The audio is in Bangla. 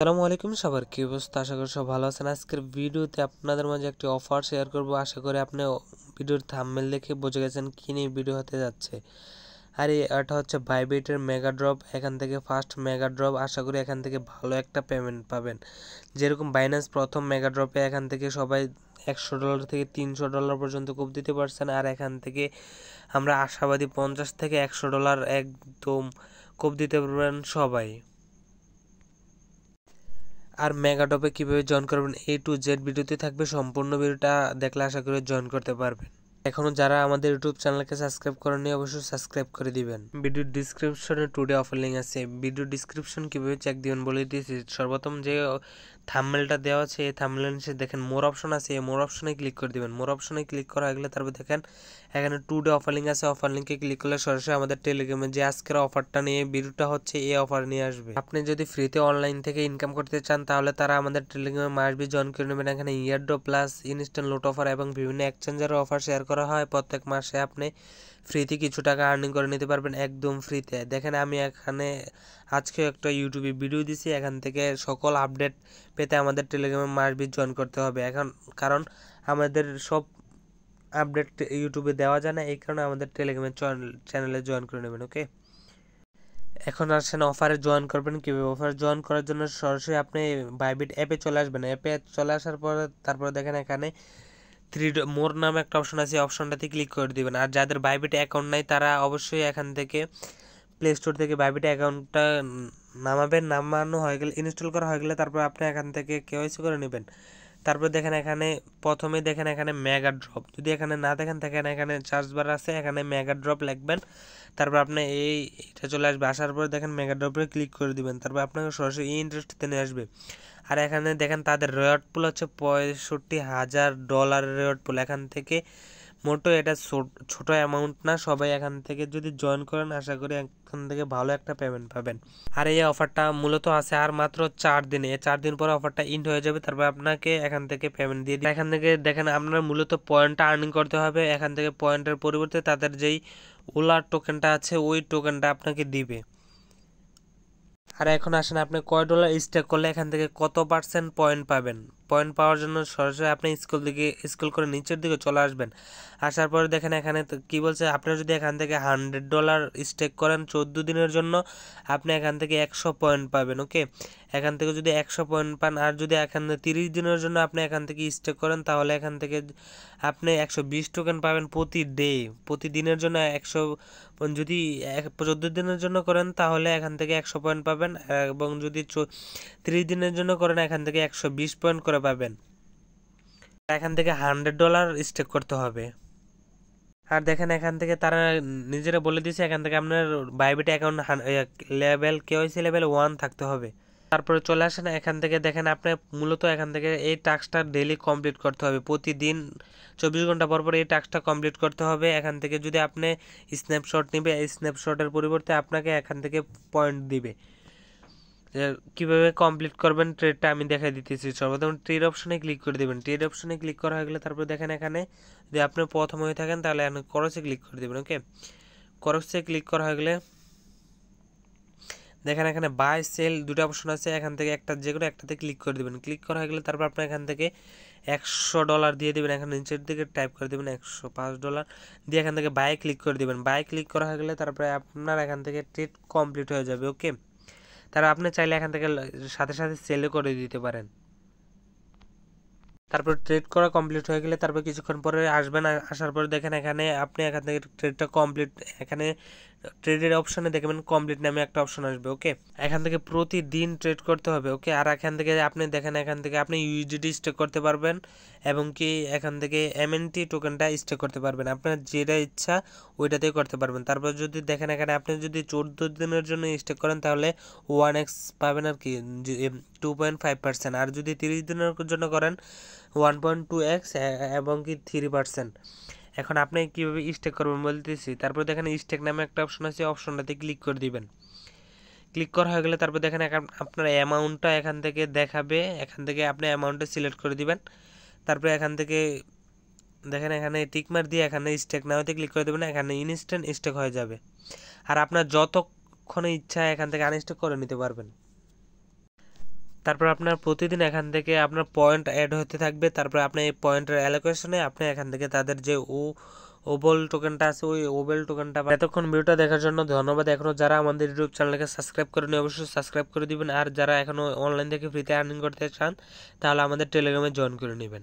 আসসালামু আলাইকুম, সবার কি অবস্থা? আশা করি সব ভালো আছেন। আজকের ভিডিওতে আপনাদের মাঝে একটি অফার শেয়ার করব। আশা করি আপনি ভিডিওর থাম্বনেল দেখে বুঝে গেছেন কি নিয়ে ভিডিও হতে যাচ্ছে। আর এটা হচ্ছে বাইবিটের মেগা ড্রপ। এখান থেকে ফার্স্ট মেগা ড্রপ। আশা করি এখান থেকে ভালো একটা পেমেন্ট পাবেন। যেরকম বাইন্যান্স প্রথম মেগা ড্রপে এখান থেকে সবাই $100 থেকে $300 পর্যন্ত কোপ দিতে পারছেন। আর এখান থেকে আমরা আশাবাদী $50 থেকে $100 একদম কোপ দিতে পারবেন সবাই। আর মেগাডপে কীভাবে জয়েন করবেন A to Z ভিডিওতে থাকবে, সম্পূর্ণ ভিডিওটা দেখলে আশা করি জয়েন করতে পারবেন। এখনও যারা আমাদের ইউটিউব চ্যানেলকে সাবস্ক্রাইব করেননি অবশ্যই সাবস্ক্রাইব করে দিবেন। ভিডিও ডিসক্রিপশনে টুডে অফার লিঙ্ক আছে। ভিডিও ডিসক্রিপশন কীভাবে চেক দিবেন বলে দিয়েছি। সর্বপ্রথম যে থাম্বনেলটা দেওয়া আছে এই থাম্বনেল নিচে দেখেন মোর অপশন আছে, এই মোর অপশনে ক্লিক করে দিবেন। মোর অপশনে ক্লিক করা হয়ে গেলে তারপর দেখেন এখানে টুডে অফার লিঙ্ক আছে। অফার লিঙ্কে ক্লিক করলে সরাসরি আমাদের টেলিগ্রামে যে আজকের অফারটা নিয়ে ভিডিওটা হচ্ছে এই অফার নিয়ে আসবে। আপনি যদি ফ্রিতে অনলাইন থেকে ইনকাম করতে চান তাহলে তারা আমাদের টেলিগ্রামে মাসবি জয়েন করে নেবেন। এখানে airdrop plus instant note offer এবং বিভিন্ন এক্সচেঞ্জের অফার শেয়ার করা হয়। প্রত্যেক মাসে আপনি ফ্রিতে কিছু টাকা আর্নিং করে নিতে পারবেন একদম ফ্রিতে। দেখেন আমি এখানে আজকে একটা ইউটিউবে ভিডিও দিছি। এখান থেকে সকল আপডেট পেতে আমাদের টেলিগ্রামে মাসবি জয়েন করতে হবে এখন, কারণ আমাদের সব আপডেট ইউটিউবে দেওয়া যায় না, এই কারণে আমাদের টেলিগ্রামের চ্যানেলে জয়েন করে নেবেন। ওকে, এখন আসেন অফারে জয়েন করবেন কীভাবে। অফারে জয়েন করার জন্য সরাসরি আপনি বাইবিট অ্যাপে চলে আসবেন। অ্যাপে চলে আসার পরে তারপরে দেখেন এখানে মোর নামে একটা অপশন আছে, অপশনটাতে ক্লিক করে দিবেন। আর যাদের বাইবিট অ্যাকাউন্ট নাই তারা অবশ্যই এখান থেকে প্লে স্টোর থেকে বাইবিট অ্যাকাউন্টটা নামাবেন। নামানো হয়ে গেলে, ইনস্টল করা হয়ে গেলে তারপর আপনি এখান থেকে কেওয়াইসি করে নেবেন। তারপর দেখেন এখানে প্রথমে দেখেন এখানে মেগা ড্রপ, যদি এখানে না দেখেন দেখেন এখানে সার্চ বার আছে, এখানে মেগা ড্রপ লিখবেন। তারপর আপনি এটা চলে আসবে। আসার পরে দেখেন মেগা ড্রপে ক্লিক করে দিবেন। তারপর আপনাকে সরাসরি ইন্টারেস্টতে নিয়ে আসবে। আর এখানে দেখেন তাদের রেওয়ার্ড পুল হচ্ছে $65,000 রেওয়ার্ড পুল। এখান থেকে মোটো এটা ছোট অ্যামাউন্ট না। সবাই এখান থেকে যদি জয়েন করেন আশা করি এখান থেকে ভালো একটা পেমেন্ট পাবেন। আর এই অফারটা মূলত আছে আর মাত্র 4 দিনে। 4 দিন পরে অফারটা ইন্ড হয়ে যাবে। তারপর আপনাকে এখান থেকে পেমেন্ট দিয়ে দিবে। এখান থেকে দেখেন আপনার মূলত পয়েন্টটা আর্নিং করতে হবে। এখান থেকে পয়েন্টের পরিবর্তে তাদের যেই ওলার টোকেনটা আছে ওই টোকেনটা আপনাকে দিবে। আর এখন আসেন আপনি কয় ডলার স্টেক করলে এখান থেকে কত % পয়েন্ট পাবেন। পয়েন্ট পাওয়ার জন্য সরাসরি আপনি স্ক্রল করে নিচের দিকে চলে আসবেন। আসার পরে দেখেন এখানে কি বলছে, আপনি যদি এখান থেকে $100 স্টেক করেন 14 দিনের জন্য আপনি এখান থেকে 100 পয়েন্ট পাবেন। ওকে, এখান থেকে যদি 100 পয়েন্ট পান, আর যদি এখানে 30 দিনের জন্য আপনি এখান থেকে স্টেক করেন তাহলে এখান থেকে আপনি 120 টোকেন পাবেন প্রতিদিনের জন্য 100। যদি 14 দিনের জন্য করেন তাহলে এখান থেকে 100 পয়েন্ট পাবেন, এবং যদি 30 দিনের জন্য করেন এখান থেকে 120 পয়েন্ট করে পাবেন। এখান থেকে $100 স্টেক করতে হবে। আর দেখেন এখান থেকে তারা নিজেরা বলে দিয়েছে এখান থেকে আপনার Bybit account level KYC level 1 থাকতে হবে। তারপরে চলে আসেন এখান থেকে দেখেন আপনি মূলত এখান থেকে এই টাস্কটা ডেইলি কমপ্লিট করতে হবে। প্রতিদিন 24 ঘন্টা পর পর এই টাস্কটা কমপ্লিট করতে হবে। এখান থেকে যদি আপনি স্ন্যাপশট নেবে, এই স্ন্যাপশটের পরিবর্তে আপনাকে এখান থেকে পয়েন্ট দিবে। কীভাবে কমপ্লিট করবেন ট্রেডটা আমি দেখাই দিতেছি। সর্বপ্রথম ট্রেড অপশনে ক্লিক করে দেবেন। ট্রেড অপশনে ক্লিক করা হয়ে গেলে তারপর দেখেন এখানে যদি আপনি প্রথম হয়ে থাকেন তাহলে এখানে করসে ক্লিক করে দেবেন। ওকে, করসে ক্লিক করা হয়ে গেলে দেখেন এখানে বাই সেল দুটো অপশন আছে, এখান থেকে একটা যে কোনো একটাতে ক্লিক করে দেবেন। ক্লিক করা হয়ে গেলে তারপর আপনি এখান থেকে $100 দিয়ে দেবেন। এখানে নিচের দিকে টাইপ করে দেবেন $105 দিয়ে এখান থেকে বাই ক্লিক করে দেবেন। বাই ক্লিক করা হয়ে গেলে তারপরে আপনার এখান থেকে ট্রেড কমপ্লিট হয়ে যাবে। ওকে, তারা আপনি চাইলে এখান থেকে সাথে সাথে সেলও করে দিতে পারেন। তারপর ট্রেড করা কমপ্লিট হয়ে গেলে তারপর কিছুক্ষণ পরে আসবেন। আসার পরে দেখেন এখানে আপনি এখান থেকে ট্রেডটা কমপ্লিট, এখানে ট্রেডের অপশনে দেখবেন কমপ্লিট নামে একটা অপশন আসবে। ওকে, এখান থেকে প্রতিদিন ট্রেড করতে হবে। ওকে, আর এখান থেকে আপনি দেখেন এখান থেকে আপনি ইউএসডিটি স্টেক করতে পারবেন এবং কি এখান থেকে এমএনটি টোকেনটা স্টেক করতে পারবেন। আপনার যেটা ইচ্ছা ওইটাতেই করতে পারবেন। তারপর যদি দেখেন এখানে আপনি যদি 14 দিনের জন্য স্টেক করেন তাহলে 1x পাবেন আর কি 2.5%। আর যদি 30 দিনের জন্য করেন 1.2x এবং কি 3%। এখন আপনি কীভাবে স্টেক করবেন বলতেছি। তারপর দেখেন স্টেক নামে একটা অপশন আছে, অপশনটাতে ক্লিক করে দিবেন। ক্লিক করা হয়ে গেলে তারপর দেখেন আপনার অ্যামাউন্টটা এখান থেকে দেখাবে। এখান থেকে আপনি অ্যামাউন্টটা সিলেক্ট করে দিবেন। তারপরে এখান থেকে দেখেন এখানে টিকমার দিয়ে এখানে স্টেক নাওতে ক্লিক করে দেবেন। এখানে ইনস্ট্যান্ট স্টেক হয়ে যাবে। আর আপনার যতক্ষণে ইচ্ছা এখান থেকে আনস্টেক করে নিতে পারবেন। তারপর আপনার প্রতিদিন এখান থেকে আপনার পয়েন্ট অ্যাড হতে থাকবে। তারপর আপনি এই পয়েন্টের অ্যালোকেশনে আপনি এখান থেকে তাদের যে ওবেল টোকেনটা আছে ওই ওবেল টোকেনটা। এতক্ষণ ভিডিওটা দেখার জন্য ধন্যবাদ। এখনো যারা আমাদের ইউটিউব চ্যানেলকে সাবস্ক্রাইব করেনি অবশ্যই সাবস্ক্রাইব করে দিবেন। আর যারা এখনো অনলাইন থেকে ফ্রিতে আর্নিং করতে চান তাহলে আমাদের টেলিগ্রামে জয়েন করে নেবেন।